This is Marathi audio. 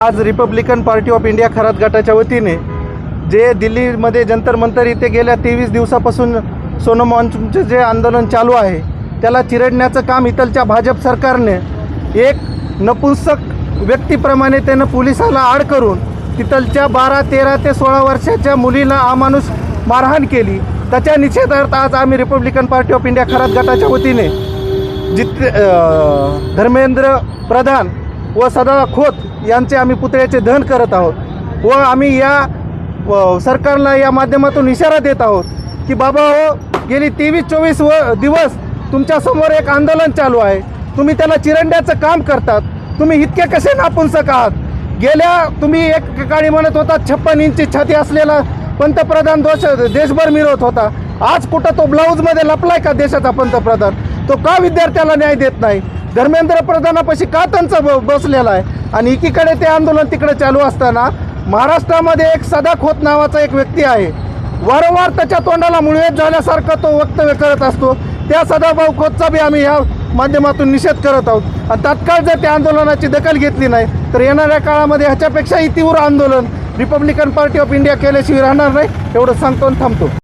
आज Republican party of India Kharat गटाच्या वतीने जे दिल्लीमध्ये जंतर मंतर इथे गेल्या 23 दिवसापासून सोनम वांगचुकचे जे आंदोलन चालू आहे त्याला चिरडण्याचं काम इथलच्या भाजप सरकारने एक नपुंसक व्यक्तीप्रमाणे त्यानं पोलिसाला आड करून तिथलच्या 12, 13 ते 16 वर्षाच्या मुलीला अमानुष मारहाण केली। त्याच्या निषेधार्थ आज आम्ही Republican party of India Kharat गटाच्या वतीने धर्मेंद्र प्रधान व सदा खोत यांचे आम्ही पुतळ्याचे दहन करत आहोत व आम्ही या सरकारला या माध्यमातून इशारा देत आहोत की बाबा हो, गेली 23-24 दिवस तुमच्यासमोर एक आंदोलन चालू आहे, तुम्ही त्याला चिरडण्याचं काम करतात, तुम्ही इतके कसे नापुंसक आहात। गेल्या तुम्ही एक काळी म्हणत होता 56 इंची छाती असलेला पंतप्रधान देशभर मिरवत होता, आज कुठं तो ब्लाऊजमध्ये लपलाय का देशाचा पंतप्रधान? तो का विद्यार्थ्याला न्याय देत नाही? धर्मेंद्र प्रधानापाशी का त्यांचा बसलेला आहे? आणि एकीकडे ते आंदोलन तिकडे चालू असताना महाराष्ट्रामध्ये एक सदा खोत नावाचा एक व्यक्ती आहे, वारंवार त्याच्या तोंडाला मुळवेत झाल्यासारखं तो वक्तव्य करत असतो। त्या सदाभाऊ खोतचा बी आम्ही या माध्यमातून निषेध करत आहोत आणि तात्काळ जर त्या आंदोलनाची दखल घेतली नाही तर येणाऱ्या काळामध्ये ह्याच्यापेक्षाही तीव्र आंदोलन रिपब्लिकन पार्टी ऑफ इंडिया केल्याशिवाय राहणार नाही, एवढं सांगतो आणि थांबतो।